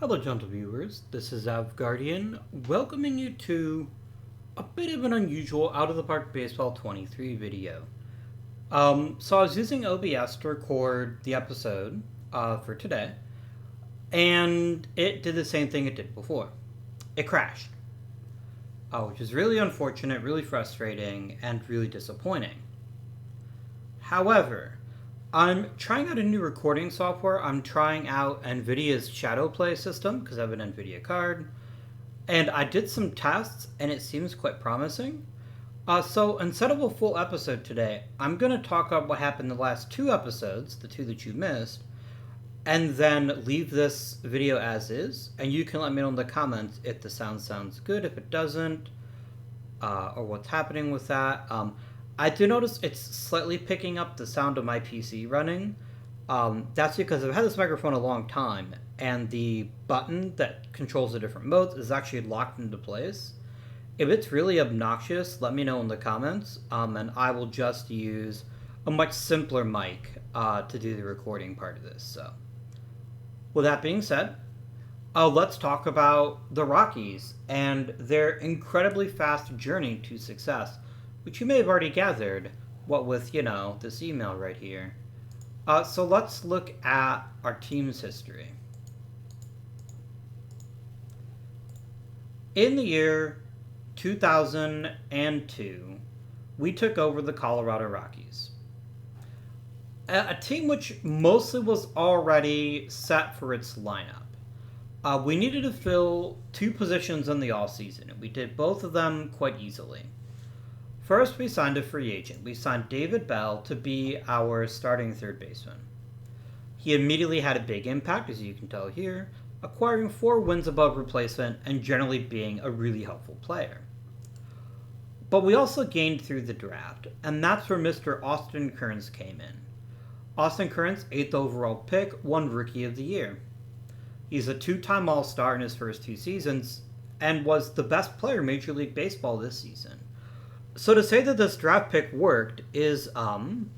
Hello, gentle viewers. This is Avguardian, welcoming you to a bit of an unusual Out of the Park Baseball 23 video. So I was using OBS to record the episode for today, and it did the same thing it did before. It crashed, which is really unfortunate, really frustrating, and really disappointing. However, I'm trying out a new recording software. I'm trying out Nvidia's ShadowPlay system because I have an Nvidia card. And I did some tests and it seems quite promising. So instead of a full episode today, I'm going to talk about what happened in the last two episodes, the two that you missed, and then leave this video as is. And you can let me know in the comments if the sound sounds good, if it doesn't, or what's happening with that. I do notice it's slightly picking up the sound of my PC running. That's because I've had this microphone a long time, and the button that controls the different modes is actually locked into place. If it's really obnoxious, let me know in the comments, and I will just use a much simpler mic to do the recording part of this. So, with that being said, let's talk about the Rockies and their incredibly fast journey to success, which you may have already gathered, what with, this email right here. So let's look at our team's history. In the year 2002, we took over the Colorado Rockies. A team which mostly was already set for its lineup. We needed to fill two positions in the offseason, and we did both of them quite easily. First, we signed a free agent. We signed David Bell to be our starting third baseman. He immediately had a big impact, as you can tell here, acquiring 4 wins above replacement and generally being a really helpful player. But we also gained through the draft, and that's where Mr. Austin Kearns came in. Austin Kearns, 8th overall pick, won Rookie of the Year. He's a 2-time All-Star in his first 2 seasons, and was the best player in Major League Baseball this season. So to say that this draft pick worked is an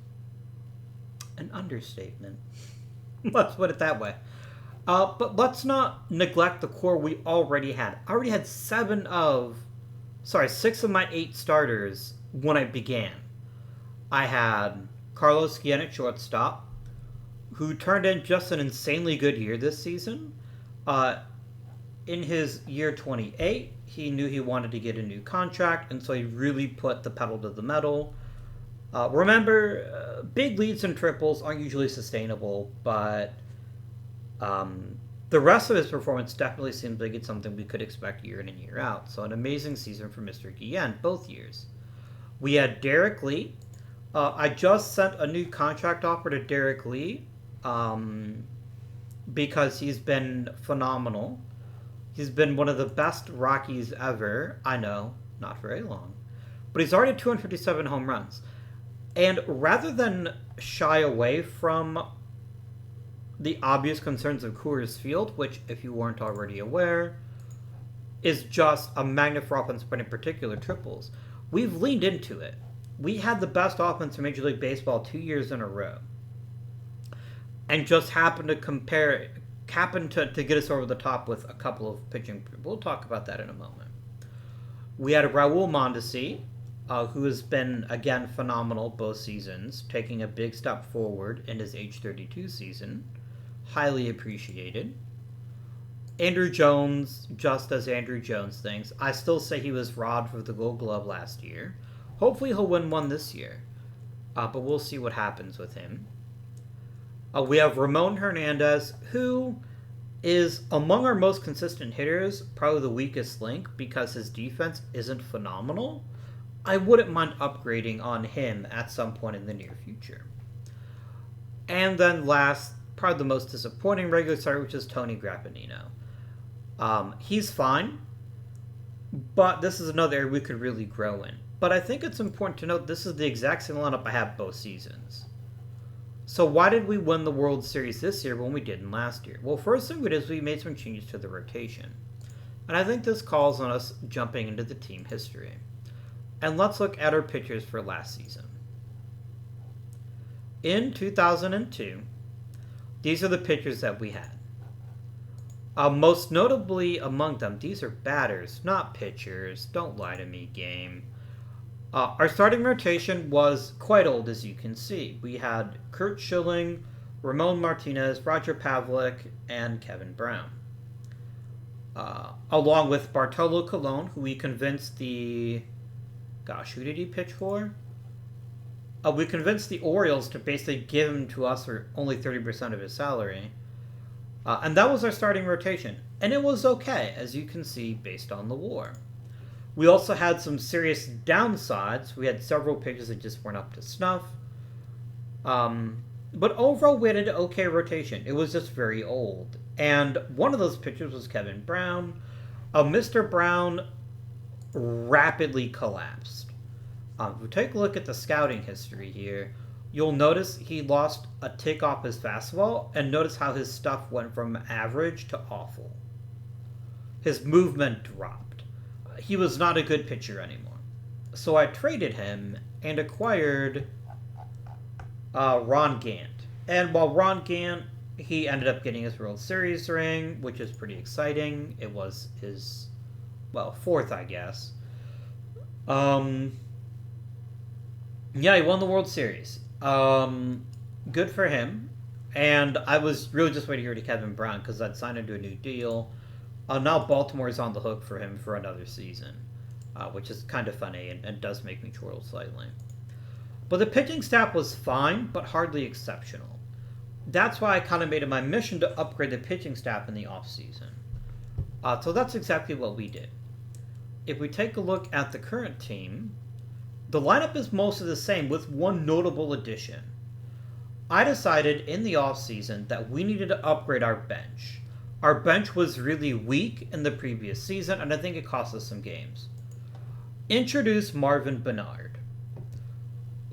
understatement. Let's put it that way. But let's not neglect the core we already had. I already had 6 of my 8 starters when I began. I had Carlos Guillen at shortstop, who turned in just an insanely good year this season. In his year 28, he knew he wanted to get a new contract, and so he really put the pedal to the metal. Remember, big leads and triples aren't usually sustainable, but the rest of his performance definitely seems like it's something we could expect year in and year out. So an amazing season for Mr. Guillen, both years. We had Derek Lee. I just sent a new contract offer to Derek Lee because he's been phenomenal. He's been one of the best Rockies ever. I know, not very long. But he's already 257 home runs. And rather than shy away from the obvious concerns of Coors Field, which, if you weren't already aware, is just a magnet for offense, but in particular triples, we've leaned into it. We had the best offense in Major League Baseball 2 years in a row. And just happened to get us over the top with a couple of pitching. We'll talk about that in a moment. We had Raul Mondesi, who has been, again, phenomenal both seasons, taking a big step forward in his age 32 season. Highly appreciated. Andrew Jones, just as Andrew Jones thinks. I still say he was robbed of the Gold Glove last year. Hopefully he'll win one this year. But we'll see what happens with him. We have Ramon Hernandez, who is among our most consistent hitters, probably the weakest link because his defense isn't phenomenal. I wouldn't mind upgrading on him at some point in the near future. And then last, probably the most disappointing regular starter, which is Tony Grappanino. He's fine, but this is another area we could really grow in. But I think it's important to note this is the exact same lineup I have both seasons. So why did we win the World Series this year when we didn't last year? Well, first thing we did is we made some changes to the rotation. And I think this calls on us jumping into the team history. And let's look at our pitchers for last season. In 2002, these are the pitchers that we had. Most notably among them, these are batters, not pitchers. Don't lie to me, game. Our starting rotation was quite old, as you can see. We had Kurt Schilling, Ramon Martinez, Roger Pavlik, and Kevin Brown. Along with Bartolo Colon, who we convinced the... Gosh, who did he pitch for? We convinced the Orioles to basically give him to us for only 30% of his salary. And that was our starting rotation. And it was okay, as you can see, based on the war. We also had some serious downsides. We had several pitchers that just weren't up to snuff. But overall, we had an okay rotation. It was just very old. And one of those pitchers was Kevin Brown. Mr. Brown rapidly collapsed. If we take a look at the scouting history here, you'll notice he lost a tick off his fastball, and notice how his stuff went from average to awful. His movement dropped. He was not a good pitcher anymore. So I traded him and acquired Ron Gant. And while Ron Gant, he ended up getting his World Series ring, which is pretty exciting. It was his, well, fourth, I guess. Yeah, he won the World Series. Good for him. And I was really just waiting to hear to Kevin Brown because I'd signed him to a new deal. Now Baltimore's on the hook for him for another season, which is kind of funny and does make me chortle slightly. But the pitching staff was fine, but hardly exceptional. That's why I kind of made it my mission to upgrade the pitching staff in the offseason. So that's exactly what we did. If we take a look at the current team, the lineup is mostly the same with one notable addition. I decided in the offseason that we needed to upgrade our bench. Our bench was really weak in the previous season, and I think it cost us some games. Introduce Marvin Bernard,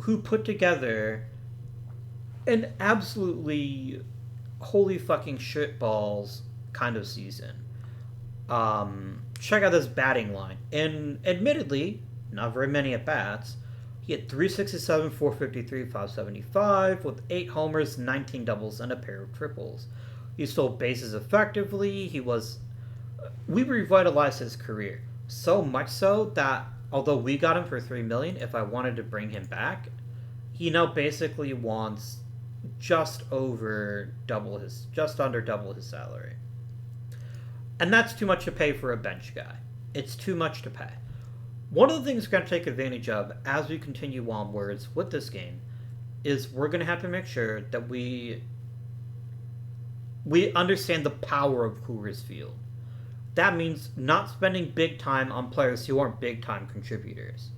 who put together an absolutely holy fucking shitballs kind of season. Check out this batting line. And admittedly, not very many at-bats. He had 367, 453, 575 with 8 homers, 19 doubles, and a pair of triples. He stole bases effectively. We revitalized his career. So much so that although we got him for $3 million, if I wanted to bring him back, he now basically wants just under double his salary. And that's too much to pay for a bench guy. It's too much to pay. One of the things we're going to take advantage of as we continue onwards with this game is we're going to have to make sure that we understand the power of Coors Field. That means not spending big time on players who aren't big time contributors.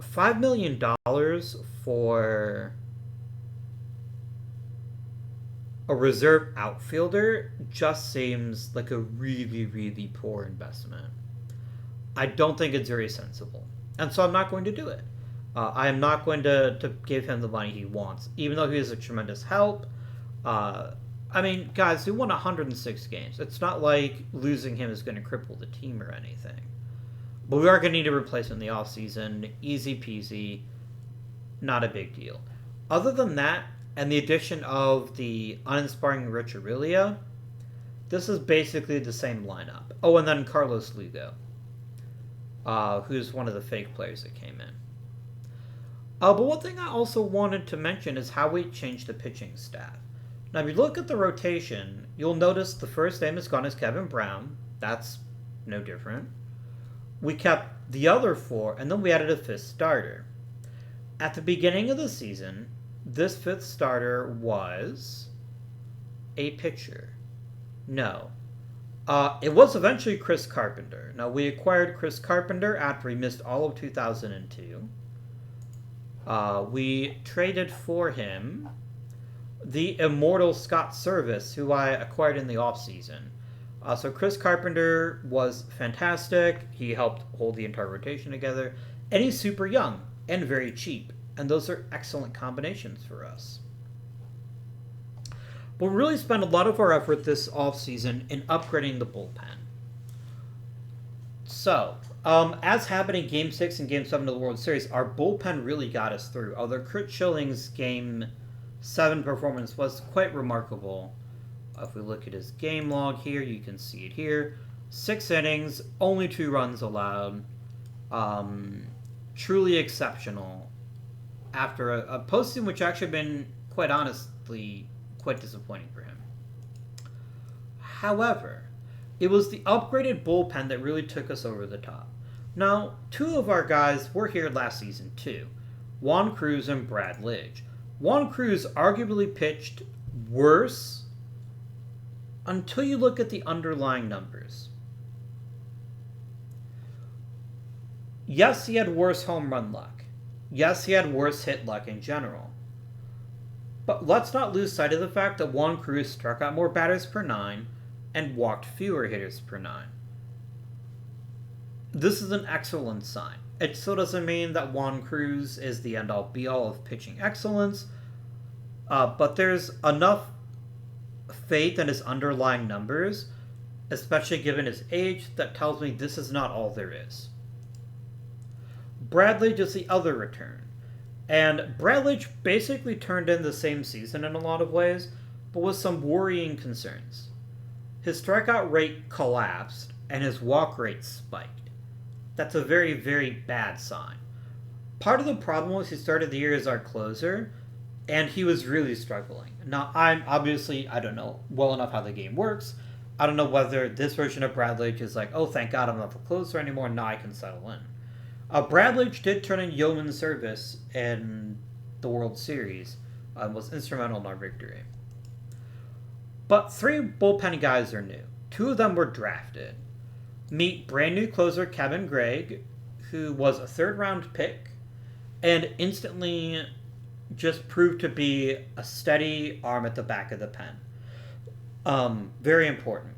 $5 million for a reserve outfielder just seems like a really, really poor investment. I don't think it's very sensible. And so I'm not going to do it. I am not going to give him the money he wants, even though he is a tremendous help. I mean, guys, we won 106 games. It's not like losing him is going to cripple the team or anything. But we are going to need a replacement in the offseason. Easy peasy. Not a big deal. Other than that, and the addition of the uninspiring Rich Aurelia, this is basically the same lineup. Oh, and then Carlos Lugo, who's one of the fake players that came in. But one thing I also wanted to mention is how we changed the pitching staff. Now, if you look at the rotation, you'll notice the first name is gone as Kevin Brown. That's no different. We kept the other 4, and then we added a 5th starter. At the beginning of the season, this 5th starter was a pitcher. No. It was eventually Chris Carpenter. Now, we acquired Chris Carpenter after he missed all of 2002. We traded for him the immortal Scott Service, who I acquired in the offseason. So Chris Carpenter was fantastic. He helped hold the entire rotation together. And he's super young and very cheap. And those are excellent combinations for us. But we really spent a lot of our effort this offseason in upgrading the bullpen. So, as happened in Game 6 and Game 7 of the World Series, our bullpen really got us through. Although Kurt Schilling's Game 7 performance was quite remarkable, If we look at his game log here, you can see it here. 6 innings, only 2 runs allowed. Truly exceptional. After a posting which actually been, quite honestly, quite disappointing for him. However, it was the upgraded bullpen that really took us over the top. Now, 2 of our guys were here last season too. Juan Cruz and Brad Lidge. Juan Cruz arguably pitched worse until you look at the underlying numbers. Yes, he had worse home run luck. Yes, he had worse hit luck in general. But let's not lose sight of the fact that Juan Cruz struck out more batters per 9 and walked fewer hitters per 9. This is an excellent sign. It still doesn't mean that Juan Cruz is the end-all be-all of pitching excellence, but there's enough faith in his underlying numbers, especially given his age, that tells me this is not all there is. Brad Lidge is the other return. And Brad Lidge basically turned in the same season in a lot of ways, but with some worrying concerns. His strikeout rate collapsed, and his walk rate spiked. That's a very, very bad sign. Part of the problem was he started the year as our closer, and he was really struggling. Now, I don't know well enough how the game works. I don't know whether this version of Brad Lidge is like, oh, thank God I'm not the closer anymore, now I can settle in. Brad Lidge did turn in yeoman service in the World Series, was instrumental in our victory. But 3 bullpen guys are new. 2 of them were drafted. Meet brand new closer Kevin Gregg, who was a 3rd round pick, and instantly just proved to be a steady arm at the back of the pen. Very important.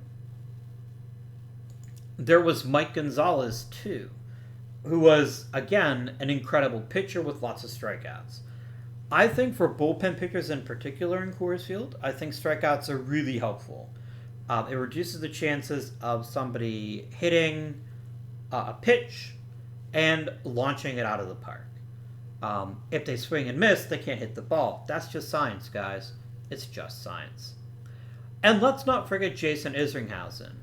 There was Mike Gonzalez, too, who was, again, an incredible pitcher with lots of strikeouts. I think for bullpen pitchers in particular in Coors Field, I think strikeouts are really helpful. It reduces the chances of somebody hitting a pitch and launching it out of the park. If they swing and miss, they can't hit the ball. That's just science, guys. It's just science. And let's not forget Jason Isringhausen,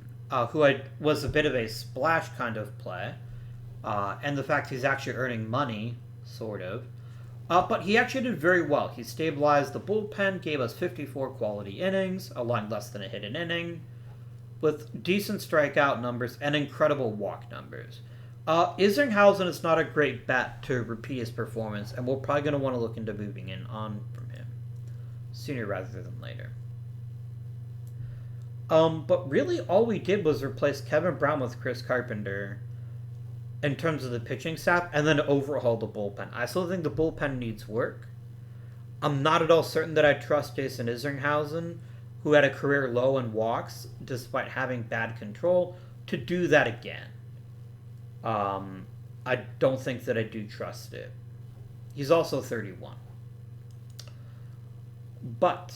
who was a bit of a splash kind of play. And the fact he's actually earning money, sort of. But he actually did very well. He stabilized the bullpen, gave us 54 quality innings, allowing less than a hit an inning, with decent strikeout numbers and incredible walk numbers. Isringhausen is not a great bet to repeat his performance, and we're probably going to want to look into moving on from him sooner rather than later. But really all we did was replace Kevin Brown with Chris Carpenter in terms of the pitching staff, and then overhaul the bullpen. I still think the bullpen needs work. I'm not at all certain that I trust Jason Isringhausen, who had a career low in walks, despite having bad control, to do that again. I don't think that I do trust it. He's also 31. But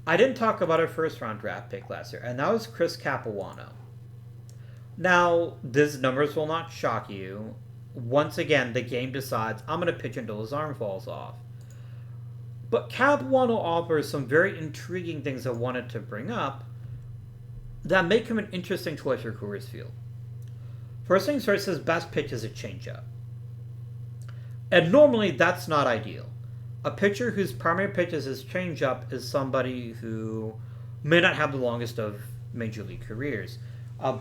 I didn't talk about our first-round draft pick last year, and that was Chris Capuano. Now, these numbers will not shock you. Once again, the game decides I'm going to pitch until his arm falls off. But Capuano offers some very intriguing things I wanted to bring up that make him an interesting choice for Coors Field. First things first, his best pitch is a changeup. And normally, that's not ideal. A pitcher whose primary pitch is his changeup is somebody who may not have the longest of major league careers.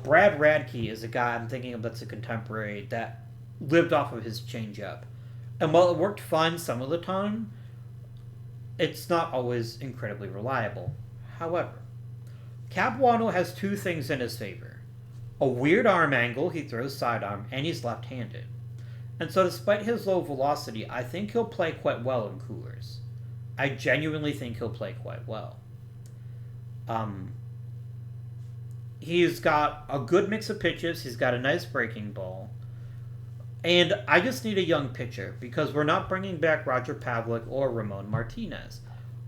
Brad Radke is a guy I'm thinking of that's a contemporary that lived off of his changeup. And while it worked fine some of the time, it's not always incredibly reliable. However, Capuano has 2 things in his favor. A weird arm angle, he throws sidearm, and he's left-handed. And so despite his low velocity, I think he'll play quite well in Coors. I genuinely think he'll play quite well. He's got a good mix of pitches. He's got a nice breaking ball. And I just need a young pitcher because we're not bringing back Roger Pavlik or Ramon Martinez,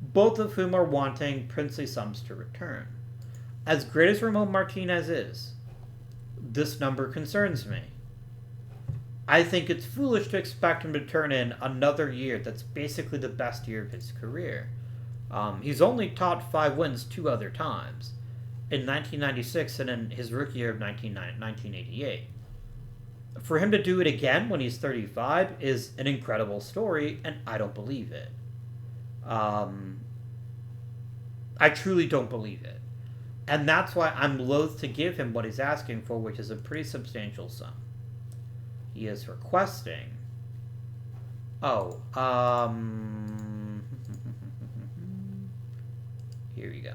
both of whom are wanting princely sums to return. As great as Ramon Martinez is, this number concerns me. I think it's foolish to expect him to turn in another year that's basically the best year of his career. He's only taught 5 wins 2 other times, in 1996 and in his rookie year of 1988. For him to do it again when he's 35 is an incredible story, and I don't believe it. I truly don't believe it. And that's why I'm loath to give him what he's asking for, which is a pretty substantial sum. He is requesting. Oh, here we go.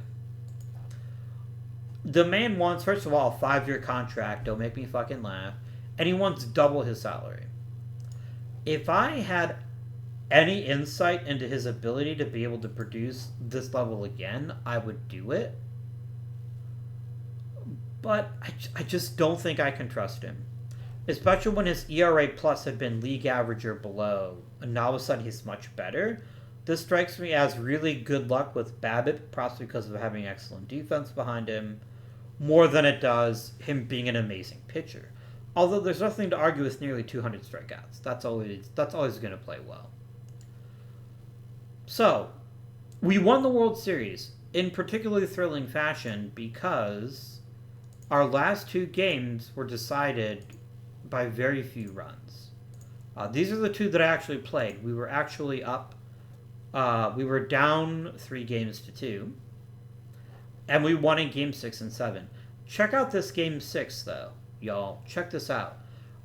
The man wants, first of all, a 5-year contract. Don't make me fucking laugh. And he wants double his salary. If I had any insight into his ability to be able to produce this level again, I would do it. But I just don't think I can trust him. Especially when his ERA plus had been league average or below, and now all of a sudden he's much better. This strikes me as really good luck with BABIP, possibly because of having excellent defense behind him, more than it does him being an amazing pitcher. Although there's nothing to argue with nearly 200 strikeouts. That's always going to play well. So, we won the World Series in particularly thrilling fashion because our last 2 games were decided by very few runs. These are the 2 that I actually played. We were actually up. We were down 3 games to 2. And we won in Game 6 and 7. Check out this Game 6, though, y'all. Check this out.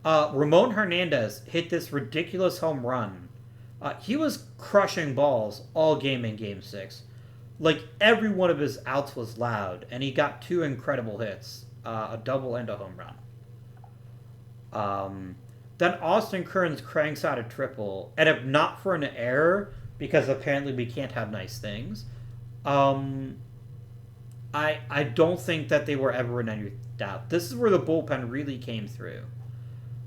Ramon Hernandez hit this ridiculous home run. He was crushing balls all game in Game 6. Like, every one of his outs was loud, and he got 2 incredible hits. A double and a home run. Then Austin Kearns cranks out a triple, and if not for an error, because apparently we can't have nice things, I don't think that they were ever in any doubt. This is where the bullpen really came through.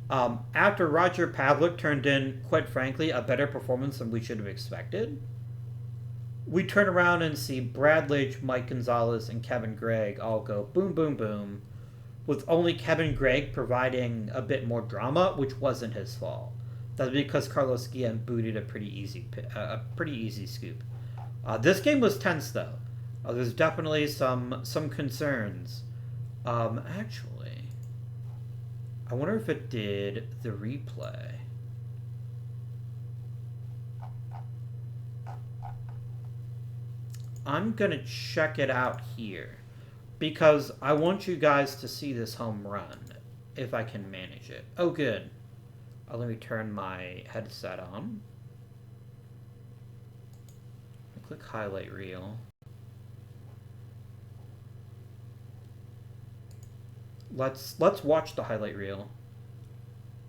After Roger Pavlik turned in, quite frankly, a better performance than we should have expected, we turn around and see Brad Lidge, Mike Gonzalez, and Kevin Gregg all go boom, boom, boom, with only Kevin Gregg providing a bit more drama, which wasn't his fault. That's because Carlos Guillen booted a pretty easy scoop. This game was tense, though. There's definitely some concerns. Actually, I wonder if it did the replay. I'm gonna check it out here because I want you guys to see this home run if I can manage it. Oh, good. Let me turn my headset on. Click highlight reel. Let's watch the highlight reel.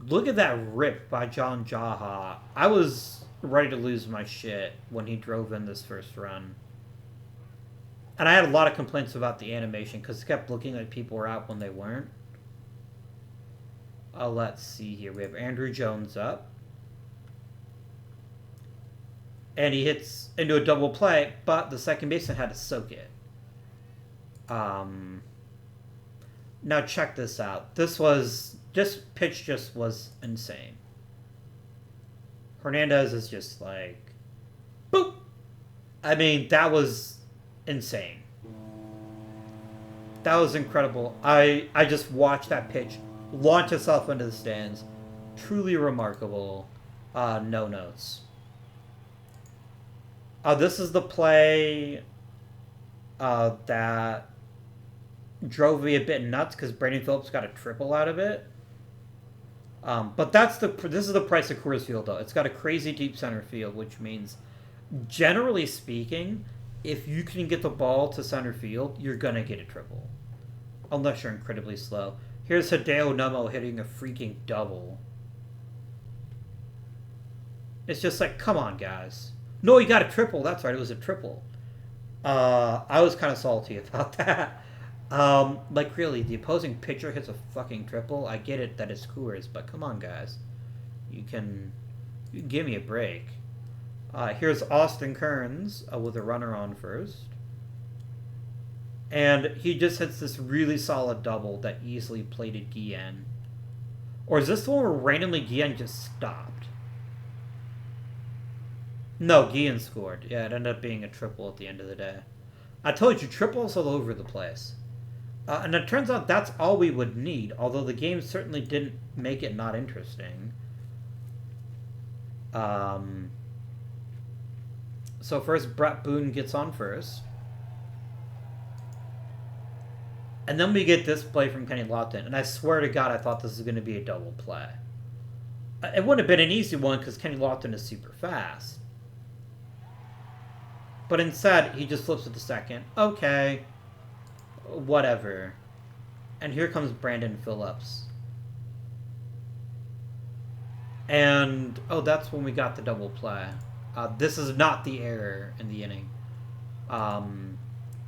Look at that rip by John Jaha. I was ready to lose my shit when he drove in this first run. And I had a lot of complaints about the animation because it kept looking like people were out when they weren't. Let's see here. We have Andrew Jones up. And he hits into a double play, but the second baseman had to soak it. Now check this out. This pitch just was insane. Hernandez is just like, boop! I mean, that was insane. That was incredible. I just watched that pitch launch itself into the stands. Truly remarkable. No notes. This is the play that drove me a bit nuts because Brandon Phillips got a triple out of it. But this is the price of Coors Field, though. It's got a crazy deep center field, which means, generally speaking, if you can get the ball to center field, you're going to get a triple. Unless you're incredibly slow. Here's Hideo Nomo hitting a freaking double. It's just like, come on, guys. No, he got a triple. That's right, it was a triple. I was kind of salty about that. Like, really, the opposing pitcher hits a fucking triple. I get it that it's Coors, but come on, guys. You can give me a break. Here's Austin Kearns with a runner on first. And he just hits this really solid double that easily plated Guillen. Or is this the one where randomly Guillen just stopped? No, Guillen scored. Yeah, it ended up being a triple at the end of the day. I told you, triples all over the place. And it turns out that's all we would need, although the game certainly didn't make it not interesting. Um, so first, Brett Boone gets on first. And then we get this play from Kenny Lofton, and I swear to God, I thought this was going to be a double play. It wouldn't have been an easy one because Kenny Lofton is super fast. But instead, he just flips it to second. Okay. Whatever. And here comes Brandon Phillips. And, oh, that's when we got the double play. This is not the error in the inning.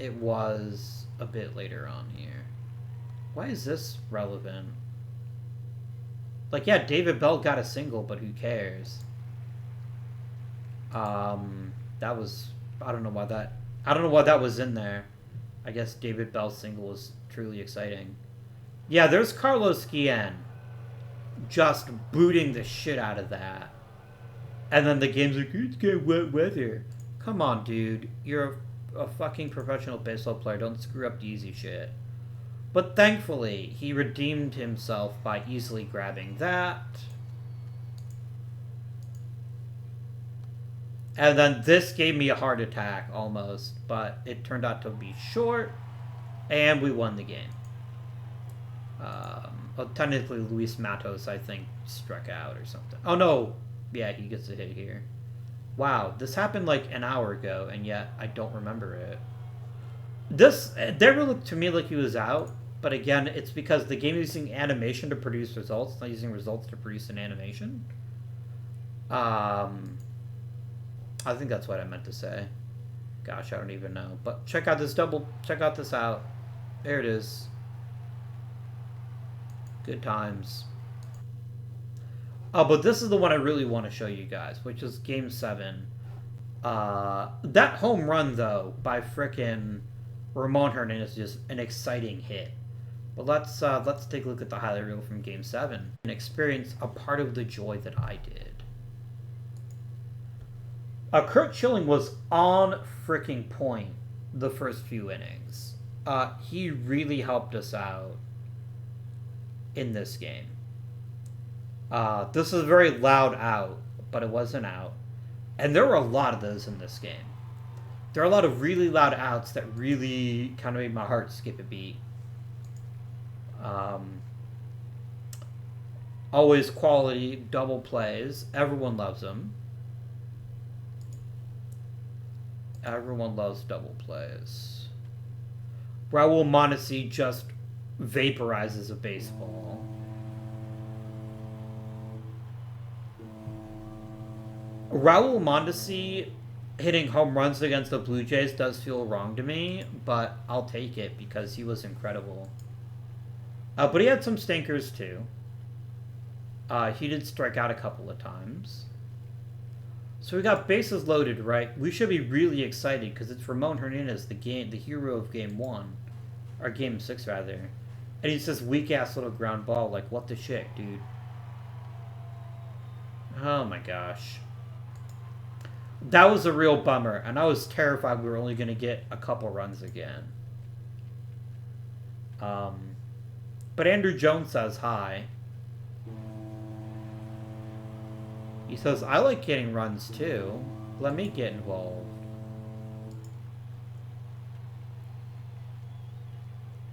It was a bit later on here. Why is this relevant? Like, yeah, David Bell got a single, but who cares? That was... I don't know why that was in there. I guess David Bell's single was truly exciting. Yeah, there's Carlos Guillen just booting the shit out of that. And then the game's like, it's got wet weather. Come on, dude. You're a fucking professional baseball player. Don't screw up the easy shit. But thankfully, he redeemed himself by easily grabbing that. And then this gave me a heart attack, almost. But it turned out to be short. And we won the game. Well, technically, Luis Matos, I think, struck out or something. Oh, no. Yeah, he gets a hit here. Wow, this happened like an hour ago, and yet I don't remember it. This, that really looked to me like he was out. But again, it's because the game is using animation to produce results, not using results to produce an animation. I think that's what I meant to say. Gosh, I don't even know. But check out this check out this out. There it is. Good times. Oh, but this is the one I really want to show you guys, which is Game 7. That home run, though, by frickin' Ramon Hernandez is just an exciting hit. But let's take a look at the highlight reel from Game 7 and experience a part of the joy that I did. Kurt Schilling was on fricking point the first few innings. He really helped us out in this game. This was a very loud out, but it wasn't out. And there were a lot of those in this game. There are a lot of really loud outs that really kind of made my heart skip a beat. Always quality double plays. Everyone loves them. Everyone loves double plays. Raul Mondesi just vaporizes a baseball. Raul Mondesi hitting home runs against the Blue Jays does feel wrong to me, but I'll take it because he was incredible. But he had some stinkers too. He did strike out a couple of times. So we got bases loaded, right? We should be really excited because it's Ramon Hernandez, the hero of Game 1. Or Game 6, rather. And he says weak-ass little ground ball. Like, what the shit, dude? Oh my gosh. That was a real bummer. And I was terrified we were only going to get a couple runs again. But Andrew Jones says hi. He says, I like getting runs too. Let me get involved.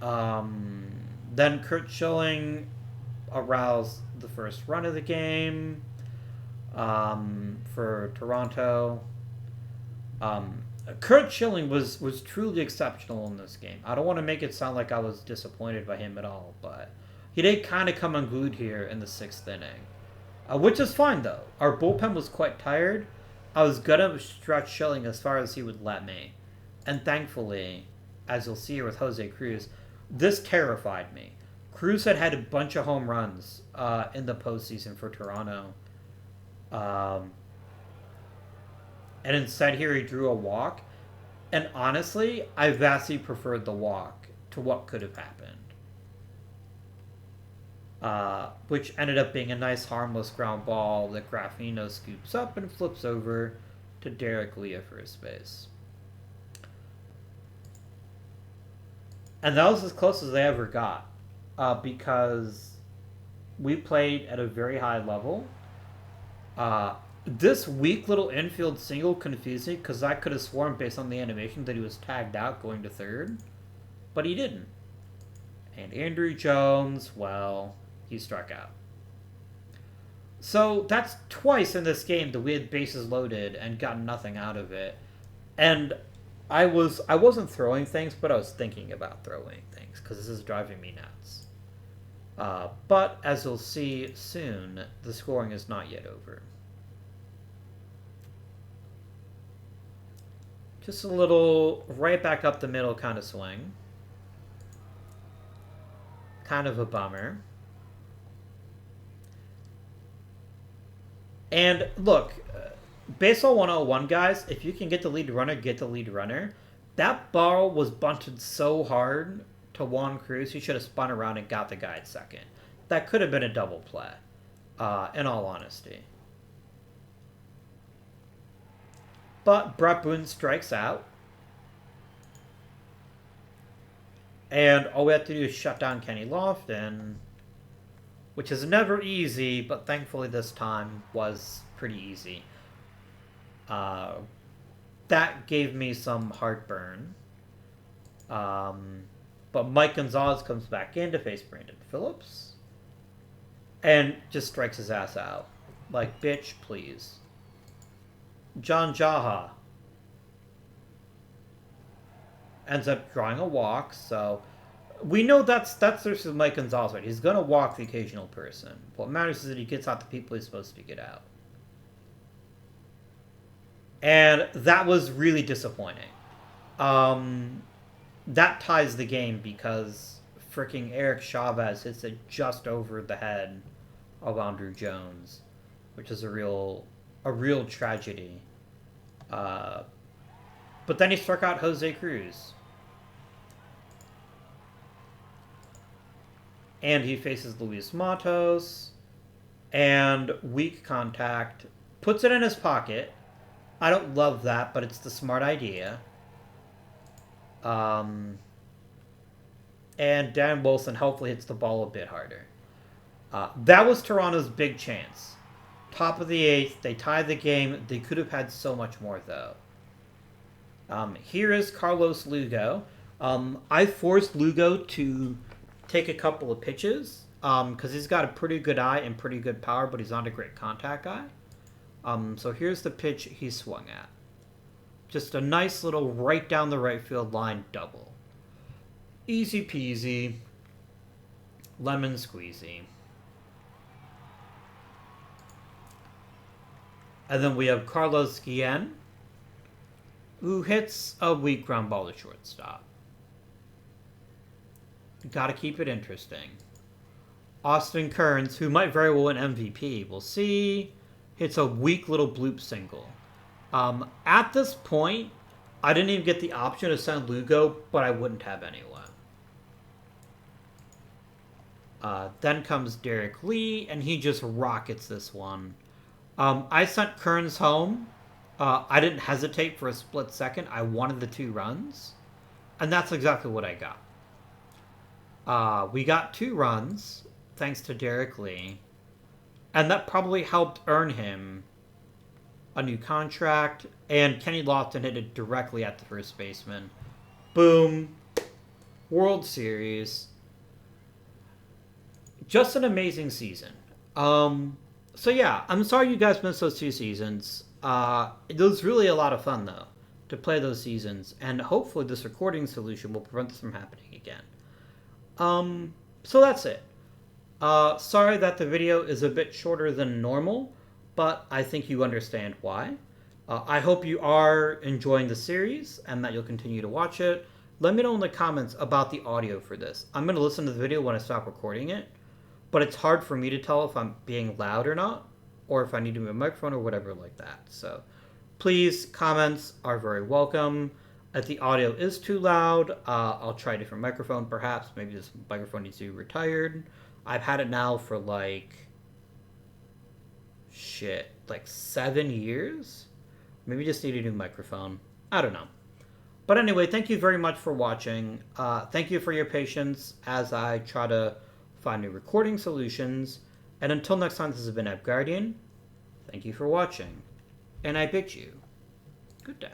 Then Kurt Schilling aroused the first run of the game for Toronto. Kurt Schilling was truly exceptional in this game. I don't want to make it sound like I was disappointed by him at all, but he did kind of come unglued here in the 6th inning. Which is fine, though. Our bullpen was quite tired. I was going to stretch Schilling as far as he would let me. And thankfully, as you'll see here with Jose Cruz, this terrified me. Cruz had a bunch of home runs in the postseason for Toronto. And instead here he drew a walk. And honestly, I vastly preferred the walk to what could have happened. Which ended up being a nice harmless ground ball that Graffino scoops up and flips over to Derek Lee at first base. And that was as close as they ever got, because we played at a very high level. This weak little infield single confused me because I could have sworn based on the animation that he was tagged out going to third, but he didn't. And Andrew Jones, well, he struck out. So that's twice in this game that we had bases loaded and got nothing out of it. And I wasn't throwing things, but I was thinking about throwing things because this is driving me nuts. But as you'll see soon, the scoring is not yet over. Just a little right back up the middle kind of swing. Kind of a bummer. And look, baseball 101, guys, if you can get the lead runner, get the lead runner. That ball was bunted so hard to Juan Cruz, he should have spun around and got the guy at second. That could have been a double play, in all honesty. But Brett Boone strikes out. And all we have to do is shut down Kenny Lofton, which is never easy, but thankfully this time was pretty easy. That gave me some heartburn. But Mike Gonzalez comes back in to face Brandon Phillips. And just strikes his ass out. Like, bitch, please. John Jaha ends up drawing a walk, so we know that's versus Mike Gonzalez, right? He's going to walk the occasional person. What matters is that he gets out the people he's supposed to get out. And that was really disappointing. That ties the game because freaking Eric Chavez hits it just over the head of Andrew Jones, which is a real tragedy. But then he struck out Jose Cruz. And he faces Luis Matos. And weak contact. Puts it in his pocket. I don't love that, but it's the smart idea. And Dan Wilson hopefully hits the ball a bit harder. That was Toronto's big chance. Top of the eighth, they tied the game. They could have had so much more, though. Here is Carlos Lugo. I forced Lugo to take a couple of pitches because he's got a pretty good eye and pretty good power, but he's not a great contact guy. So here's the pitch he swung at. Just a nice little right down the right field line double. Easy peasy. Lemon squeezy. And then we have Carlos Guillen, who hits a weak ground ball to shortstop. Gotta keep it interesting. Austin Kearns, who might very well win MVP, we'll see, hits a weak little bloop single. At this point, I didn't even get the option to send Lugo, but I wouldn't have anyway. Then comes Derek Lee, and he just rockets this one. I sent Kearns home. I didn't hesitate for a split second. I wanted the 2 runs. And that's exactly what I got. We got 2 runs, thanks to Derek Lee. And that probably helped earn him a new contract. And Kenny Lofton hit it directly at the first baseman. Boom. World Series. Just an amazing season. So yeah, I'm sorry you guys missed those 2 seasons. It was really a lot of fun, though, to play those seasons. And hopefully this recording solution will prevent this from happening again. So that's it. Sorry that the video is a bit shorter than normal, but I think you understand why. I hope you are enjoying the series and that you'll continue to watch it. Let me know in the comments about the audio for this. I'm going to listen to the video when I stop recording it, but it's hard for me to tell if I'm being loud or not, or if I need to move a microphone or whatever like that. So please, comments are very welcome. If the audio is too loud, I'll try a different microphone perhaps. Maybe this microphone needs to be retired. I've had it now for like 7 years. Maybe just need a new microphone. I don't know. But anyway, thank you very much for watching. Thank you for your patience as I try to find new recording solutions. And until next time, this has been Ed Guardian. Thank you for watching. And I bid you good day.